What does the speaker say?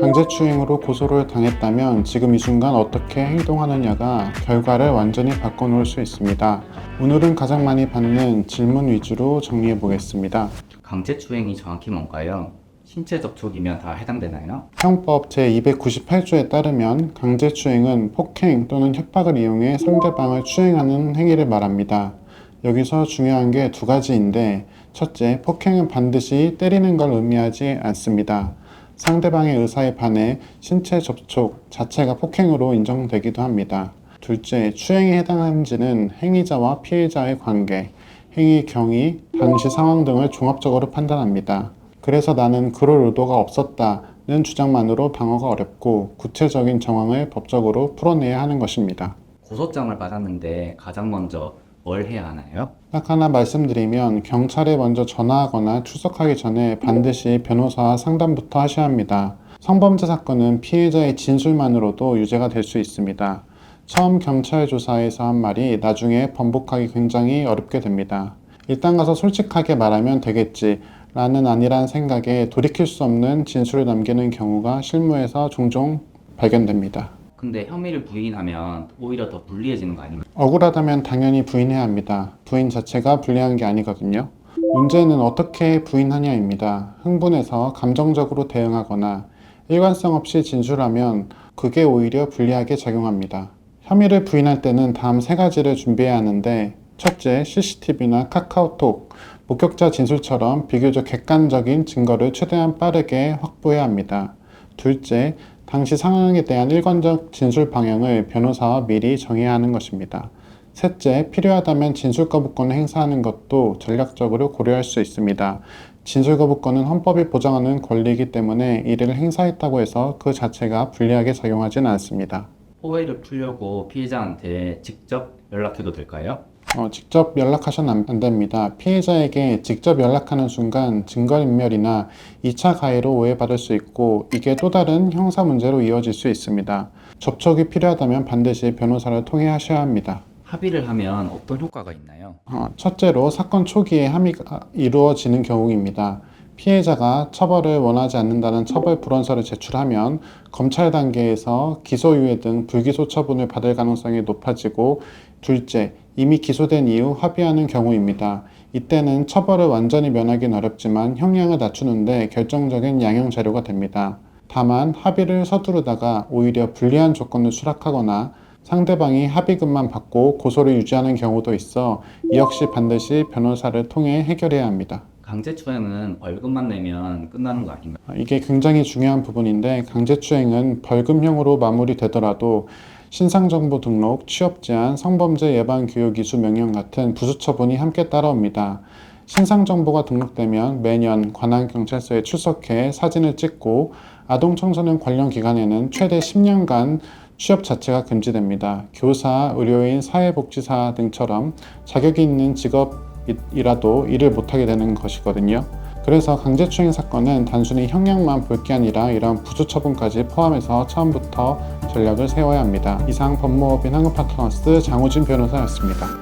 강제추행으로 고소를 당했다면 지금 이 순간 어떻게 행동하느냐가 결과를 완전히 바꿔놓을 수 있습니다. 오늘은 가장 많이 받는 질문 위주로 정리해 보겠습니다. 강제추행이 정확히 뭔가요? 신체 접촉이면 다 해당되나요? 형법 제298조에 따르면 강제추행은 폭행 또는 협박을 이용해 상대방을 추행하는 행위를 말합니다. 여기서 중요한 게 두 가지인데, 첫째, 폭행은 반드시 때리는 걸 의미하지 않습니다. 상대방의 의사에 반해 신체 접촉 자체가 폭행으로 인정되기도 합니다. 둘째, 추행에 해당하는지는 행위자와 피해자의 관계, 행위 경위, 당시 상황 등을 종합적으로 판단합니다. 그래서 나는 그럴 의도가 없었다는 주장만으로 방어가 어렵고 구체적인 정황을 법적으로 풀어내야 하는 것입니다. 고소장을 받았는데 가장 먼저 뭘 해야 하나요? 딱 하나 말씀드리면 경찰에 먼저 전화하거나 출석하기 전에 반드시 변호사와 상담부터 하셔야 합니다. 성범죄 사건은 피해자의 진술만으로도 유죄가 될 수 있습니다. 처음 경찰 조사에서 한 말이 나중에 번복하기 굉장히 어렵게 됩니다. 일단 가서 솔직하게 말하면 되겠지 라는 아니란 생각에 돌이킬 수 없는 진술을 남기는 경우가 실무에서 종종 발견됩니다. 근데 혐의를 부인하면 오히려 더 불리해지는 거 아닌가요? 억울하다면 당연히 부인해야 합니다. 부인 자체가 불리한 게 아니거든요. 문제는 어떻게 부인하냐입니다. 흥분해서 감정적으로 대응하거나 일관성 없이 진술하면 그게 오히려 불리하게 작용합니다. 혐의를 부인할 때는 다음 세 가지를 준비해야 하는데, 첫째, CCTV나 카카오톡, 목격자 진술처럼 비교적 객관적인 증거를 최대한 빠르게 확보해야 합니다. 둘째, 당시 상황에 대한 일관적 진술 방향을 변호사와 미리 정해야 하는 것입니다. 셋째, 필요하다면 진술 거부권을 행사하는 것도 전략적으로 고려할 수 있습니다. 진술 거부권은 헌법이 보장하는 권리이기 때문에 이를 행사했다고 해서 그 자체가 불리하게 작용하지는 않습니다. 오해를 풀려고 피해자한테 직접 연락해도 될까요? 직접 연락하셔는 안 됩니다. 피해자에게 직접 연락하는 순간 증거인멸이나 2차 가해로 오해받을 수 있고, 이게 또 다른 형사 문제로 이어질 수 있습니다. 접촉이 필요하다면 반드시 변호사를 통해 하셔야 합니다. 합의를 하면 어떤 효과가 있나요? 첫째로 사건 초기에 합의가 이루어지는 경우입니다. 피해자가 처벌을 원하지 않는다는 처벌 불원서를 제출하면 검찰 단계에서 기소유예 등 불기소 처분을 받을 가능성이 높아지고, 둘째, 이미 기소된 이후 합의하는 경우입니다. 이때는 처벌을 완전히 면하기는 어렵지만 형량을 낮추는데 결정적인 양형 자료가 됩니다. 다만 합의를 서두르다가 오히려 불리한 조건을 수락하거나 상대방이 합의금만 받고 고소를 유지하는 경우도 있어 이 역시 반드시 변호사를 통해 해결해야 합니다. 강제추행은 벌금만 내면 끝나는 거 아닌가요? 이게 굉장히 중요한 부분인데, 강제추행은 벌금형으로 마무리되더라도 신상정보 등록, 취업제한, 성범죄 예방교육 이수 명령 같은 부수처분이 함께 따라옵니다. 신상정보가 등록되면 매년 관할경찰서에 출석해 사진을 찍고, 아동청소년 관련 기관에는 최대 10년간 취업 자체가 금지됩니다. 교사, 의료인, 사회복지사 등처럼 자격이 있는 직업이라도 일을 못하게 되는 것이거든요. 그래서 강제추행 사건은 단순히 형량만 볼 게 아니라 이런 부수처분까지 포함해서 처음부터 전략을 세워야 합니다. 이상 법무법인 황금파트너스 장우진 변호사였습니다.